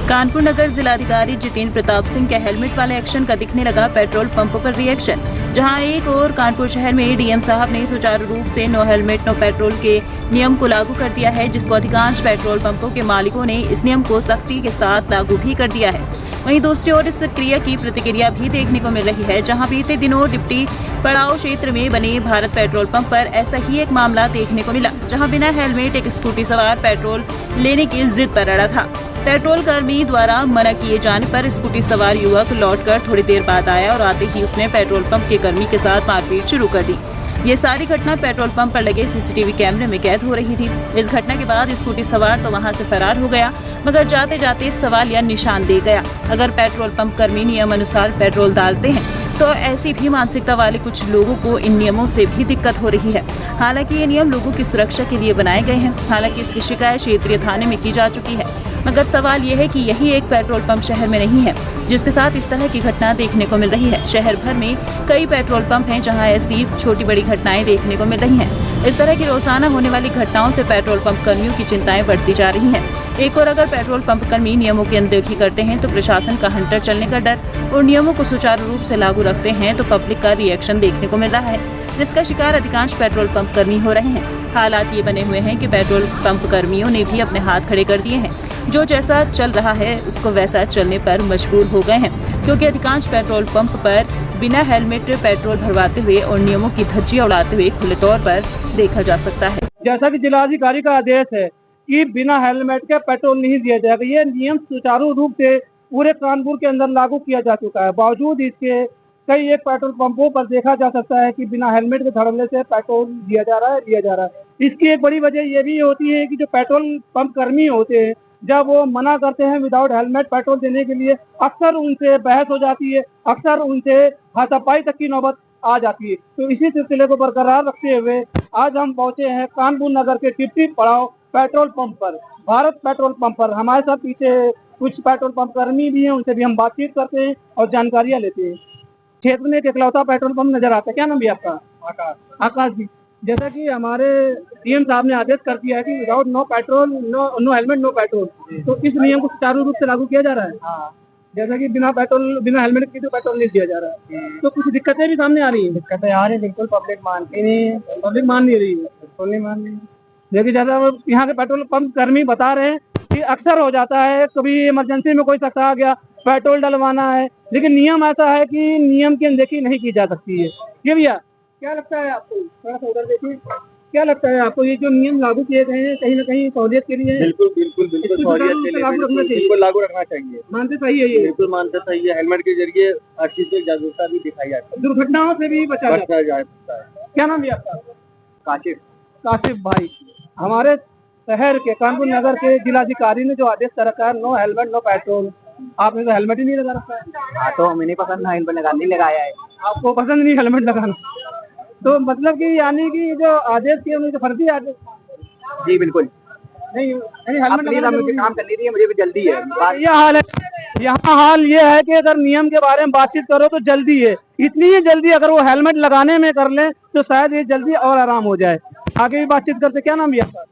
कानपुर नगर जिलाधिकारी जितेंद्र प्रताप सिंह के हेलमेट वाले एक्शन का दिखने लगा पेट्रोल पंपों पर रिएक्शन। जहां एक और कानपुर शहर में डीएम साहब ने सुचारू रूप से नो हेलमेट नो पेट्रोल के नियम को लागू कर दिया है, जिसको अधिकांश पेट्रोल पंपों के मालिकों ने इस नियम को सख्ती के साथ लागू भी कर दिया है। वहीं दूसरी ओर इस क्रिया की प्रतिक्रिया भी देखने को मिल रही है, जहां बीते दिनों डिप्टी पड़ाव क्षेत्र में बने भारत पेट्रोल पंप पर ऐसा ही एक मामला देखने को मिला, जहां बिना हेलमेट एक स्कूटी सवार पेट्रोल लेने की जिद पर अड़ा था। पेट्रोल कर्मी द्वारा मना किए जाने पर स्कूटी सवार युवक लौटकर थोड़ी देर बाद आया और आते ही उसने पेट्रोल पंप के कर्मी के साथ मारपीट शुरू कर दी। ये सारी घटना पेट्रोल पंप पर लगे सीसीटीवी कैमरे में कैद हो रही थी। इस घटना के बाद स्कूटी सवार तो वहां से फरार हो गया, मगर जाते जाते सवालिया निशान दे गया। अगर पेट्रोल पंप कर्मी नियम अनुसार पेट्रोल डालते हैं तो ऐसी भी मानसिकता वाले कुछ लोगों को इन नियमों से भी दिक्कत हो रही है। हालांकि ये नियम लोगों की सुरक्षा के लिए बनाए गए हैं। हालांकि इसकी शिकायत क्षेत्रीय थाने में की जा चुकी है, मगर सवाल ये है कि यही एक पेट्रोल पंप शहर में नहीं है जिसके साथ इस तरह की घटना देखने को मिल रही है। शहर भर में कई पेट्रोल पंप हैं जहां ऐसी छोटी बड़ी घटनाएं देखने को मिल रही हैं। इस तरह की रोजाना होने वाली घटनाओं से पेट्रोल पंप कर्मियों की चिंताएं बढ़ती जा रही हैं। एक और अगर पेट्रोल पंप कर्मी नियमों की अनदेखी करते हैं तो प्रशासन का हंटर चलने का डर और नियमों को सुचारू रूप से लागू रखते हैं तो पब्लिक का रिएक्शन देखने को मिल रहा है, जिसका शिकार अधिकांश पेट्रोल पंप कर्मी हो रहे हैं। हालात ये बने हुए हैं कि पेट्रोल पंप कर्मियों ने भी अपने हाथ खड़े कर दिए हैं। जो जैसा चल रहा है उसको वैसा चलने पर मजबूर हो गए हैं, क्योंकि अधिकांश पेट्रोल पंप पर बिना हेलमेट पेट्रोल भरवाते हुए और नियमों की धज्जियां उड़ाते हुए खुले तौर पर देखा जा सकता है। जैसा कि जिलाधिकारी का आदेश है कि बिना हेलमेट के पेट्रोल नहीं दिया जाएगा, ये नियम सुचारू रूप से पूरे कानपुर के अंदर लागू किया जा चुका है। बावजूद इसके कई एक पेट्रोल पंपों पर देखा जा सकता है कि बिना हेलमेट के धड़ल्ले से पेट्रोल दिया जा रहा है। इसकी एक बड़ी वजह ये भी होती है कि जो पेट्रोल पंप कर्मी होते हैं, जब वो मना करते हैं विदाउट हेलमेट पेट्रोल देने के लिए, अक्सर उनसे बहस हो जाती है, अक्सर उनसे हाथापाई तक की नौबत आ जाती है। तो इसी सिलसिले को बरकरार रखते हुए आज हम पहुंचे हैं कानपुर नगर के डिप्टी पड़ाव पेट्रोल पंप पर, भारत पेट्रोल पंप पर। हमारे साथ पीछे कुछ पेट्रोल पंप कर्मी भी हैं, उनसे भी हम बातचीत करते हैं और जानकारियां लेते हैं। क्षेत्र में एक इकलौता पेट्रोल पंप नजर आता है। क्या नाम है आपका? आकाश जी। जैसा कि हमारे डीएम साहब ने आदेश कर दिया है कि without no petrol no helmet no petrol, तो इस नियम को सुचारू रूप से लागू किया जा रहा है। जैसा कि बिना हेलमेट के तो पेट्रोल नहीं दिया जा रहा है, तो कुछ दिक्कतें भी सामने आ रही हैं। दिक्कतें आ रही है, बिल्कुल पब्लिक मानती नहीं है, पब्लिक मान नहीं रही है, बिल्कुल नहीं मान रही है। लेकिन जैसा यहाँ के पेट्रोल पंप कर्मी बता रहे हैं कि अक्सर हो जाता है, कभी इमरजेंसी में कोई शख्स आ गया, पेट्रोल डलवाना है, लेकिन नियम ऐसा है कि नियम की अनदेखी नहीं की जा सकती है। ये भैया क्या लगता है आपको? थोड़ा सा उधर देखिए, क्या लगता है आपको ये जो नियम लागू किए गए हैं कहीं ना कहीं सहूलियत के लिए? बिल्कुल बिल्कुल बिल्कुल सहूलियत के लिए लागू रखना चाहिए। मानते सही है ये? बिल्कुल मानते सही है। हेलमेट के जरिए हर चीज की जागरूकता भी दिखाई जाती है, दुर्घटनाओं से भी बचा जाता है। क्या नाम है आपका? काशिफ। काशिफ भाई, हमारे शहर के कानपुर नगर के जिलाधिकारी ने जो आदेश कर रखा है नो हेलमेट नो पेट्रोल, आपने तो हेलमेट ही नहीं लगा रखा है। हाँ, तो हमें नहीं पसंद हेलमेट लगाने, नहीं लगाया है। आपको पसंद नहीं हेलमेट लगाना, तो मतलब कि यानी कि जो आदेश किया उनके फर्जी आदेश? जी बिल्कुल नहीं, हेलमेट लगाना मुझे काम करनी थी, मुझे भी जल्दी है। यह हाल है, यहाँ हाल ये है कि अगर नियम के बारे में बातचीत करो तो जल्दी है, इतनी ही जल्दी अगर वो हेलमेट लगाने में कर ले तो शायद ये जल्दी और आराम हो जाए। आगे भी बातचीत करते। क्या नाम है आपका?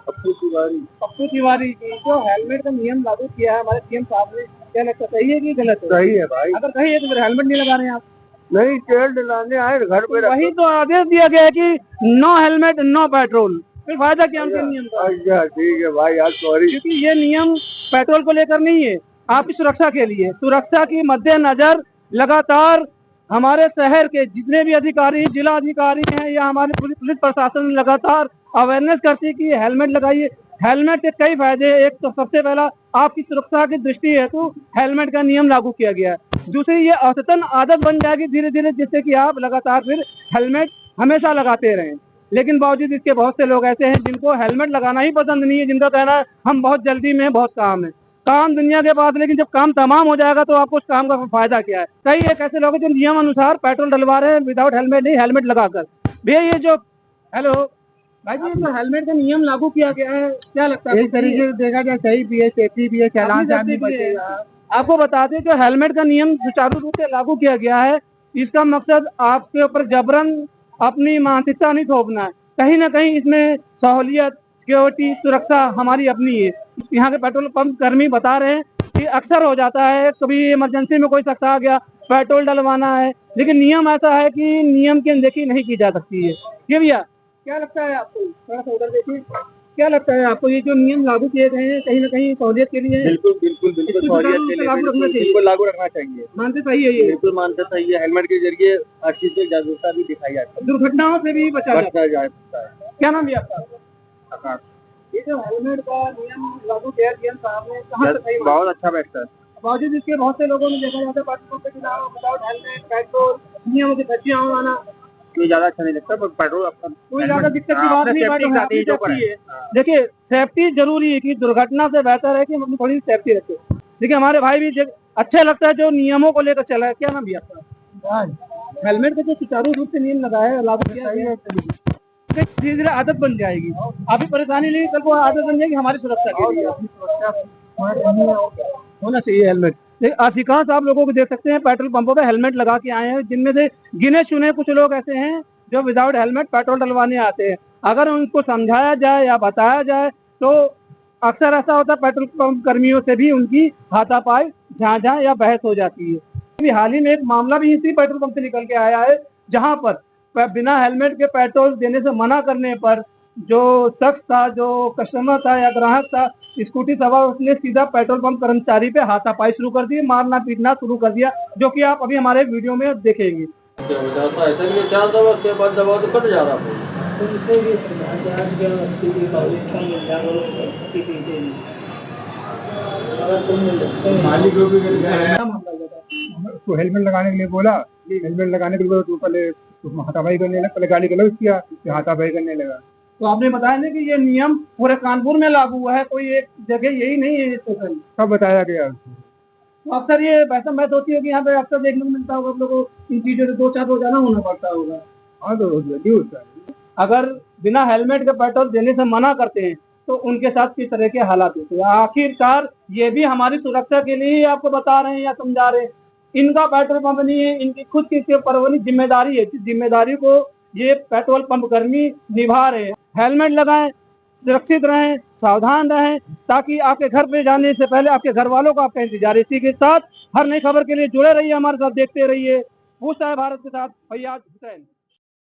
पप्पू तिवारी। पप्पू तिवारी, जो हेलमेट का नियम लागू किया है हमारे सीएम साहब ने, क्या लगता है सही है कि गलत है? सही है भाई। अगर सही है तो फिर हेलमेट नहीं लगा रहे हैं आप? नहीं, तेल डलाने आए घर पे, वही तो आदेश दिया गया है कि नो हेलमेट नो पेट्रोल, फिर फायदा क्या उनके नियम का? अच्छा ठीक है भाई, आज सॉरी, क्योंकि ये नियम पेट्रोल को लेकर नहीं है, आपकी सुरक्षा के लिए। सुरक्षा की मद्देनजर लगातार हमारे शहर के जितने भी अधिकारी, जिला अधिकारी हैं या हमारे पुलिस प्रशासन लगातार अवेयरनेस करती है कि हेलमेट लगाइए। हेलमेट के कई फायदे, एक तो सबसे पहला आपकी सुरक्षा की दृष्टि हेतु हेलमेट का नियम लागू किया गया है। दूसरी, ये औसतन आदत बन जाएगी धीरे धीरे, जिससे कि आप लगातार फिर हेलमेट हमेशा लगाते रहें। लेकिन बावजूद इसके बहुत से लोग ऐसे हैं जिनको हेलमेट लगाना ही पसंद नहीं है, जिनका कहना है हम बहुत जल्दी में, बहुत काम है, काम दुनिया के पास, लेकिन जब काम तमाम हो जाएगा तो आपको उस काम का फायदा क्या है? कई एक ऐसे लोग हैं जो नियम अनुसार पेट्रोल डलवा रहे हैं विदाउट हेलमेट, नहीं हेलमेट लगाकर। भैया ये जो हेलो भाई जी, जो हेलमेट का नियम लागू किया गया है, क्या लगता है? एक तरीके से देखा जाए सही भी है, सेफ्टी भी है, चालान भी बचेगा। आपको बता दें जो हेलमेट का नियम सुचारू रूप से लागू किया गया है, इसका मकसद आपके ऊपर जबरन अपनी मानसिकता नहीं थोपना है। कहीं ना कहीं इसमें सहूलियत, सिक्योरिटी, सुरक्षा हमारी अपनी है, यहाँ के पेट्रोल पंप कर्मी बता रहे हैं कि अक्सर हो जाता है, कभी इमरजेंसी में कोई शख्स आ गया, पेट्रोल डलवाना है, लेकिन नियम ऐसा है कि नियम की अनदेखी नहीं की जा सकती है। ये भैया क्या लगता है आपको, थोड़ा सा उधर देखिए, क्या लगता है आपको ये जो नियम लागू किए गए हैं कहीं ना कहीं सहूलियत के लिए? बिल्कुल बिल्कुल बिल्कुल सहूलियत के लिए बिल्कुल लागू रखना चाहिए। मानते सही है, ये बिल्कुल मानते सही है। हेलमेट के जरिए हर चीज की जागरूकता भी दिखाई जाती है, दुर्घटनाओं से भी बचा बचा जा सकता है। क्या नाम है आपका? आकाश। ये जो हेलमेट का नियम लागू किया डीएम साहब ने, कहाँ तक सही माना? बहुत अच्छा बैठता है। बावजूद इसके बहुत से लोगों ने देखा जाता है पेट्रोल पंप के अलावा विदाउट हेलमेट पेट्रोल नियमों की धज्जियां उड़ाना, कोई ज्यादा अच्छा नहीं लगता, पर पेट्रोल कोई ज्यादा दिक्कत की बात नहीं है। देखिए सेफ्टी जरूरी है कि दुर्घटना से बेहतर है कि हम अपनी थोड़ी सेफ्टी रखें। देखिए हमारे भाई भी अच्छा लगता है जो नियमों को लेकर चला है। क्या नाम भैया आपका? हेलमेट का जो सुचारू रूप से नियम लगाया है, लागू किया है, धीरे धीरे आदत बन जाएगी। अभी परेशानी नहीं, कल को आदत बन जाएगी हमारी सुरक्षा के लिए। होना चाहिए हेलमेट। अधिकांश आप लोगों को देख सकते हैं पेट्रोल पंपों पे हेलमेट लगा के आए हैं, जिनमें से गिने चुने कुछ लोग ऐसे हैं जो विदाउट हेलमेट पेट्रोल डलवाने आते हैं। अगर उनको समझाया जाए या बताया जाए तो अक्सर ऐसा होता है पेट्रोल पंप कर्मियों से भी उनकी हाथापाई झांझा या बहस हो जाती है। अभी हाल ही में एक मामला भी इसी पेट्रोल पंप से निकल के आया है, जहां पर बिना हेलमेट के पेट्रोल देने से मना करने पर जो शख्स था, जो कस्टमर था या ग्राहक था, स्कूटी सवार, उसने सीधा पेट्रोल पंप कर्मचारी पे हाथापाई शुरू कर दी, मारना पीटना शुरू कर दिया, जो कि आप अभी हमारे वीडियो में देखेंगे। उसके बाद दबाव तो कट जा रहा है। मालिक को भी उसको हेलमेट लगाने के लिए बोला, हेलमेट लगाने के लिए तो पहले हाथापाई करने लगा, पहले गाली गलौज किया, फिर हाथापाई करने लगा। तो आपने बताया ना कि ये नियम पूरे कानपुर में लागू हुआ है, कोई एक जगह यही नहीं है स्पेशल, सब बताया गया। तो अक्सर ये वैसा बात होती है कि यहाँ पे अक्सर देखने को मिलता होगा, आप लोगों को इन चीजों से 2-4 रोजाना होना पड़ता होगा। हाँ तो जल्दी होता है। अगर बिना हेलमेट के पेट्रोल देने से मना करते हैं तो उनके साथ किस तरह के हालात होते हैं। आखिरकार ये भी हमारी सुरक्षा के लिए ही आपको बता रहे हैं या समझा रहे हैं। इनका पेट्रोल पंप नहीं है, इनकी खुद की परवनी जिम्मेदारी है, जिम्मेदारी को ये पेट्रोल पंप कर्मी निभा रहे हैं। हेलमेट लगाएं, सुरक्षित रहें, सावधान रहें, ताकि आपके घर पे जाने से पहले आपके घर वालों का आपका इंतजार। इसी के साथ हर नई खबर के लिए जुड़े रहिए, हमारे साथ देखते रहिए। पूछता है भारत के साथ फैयाज हुसैन।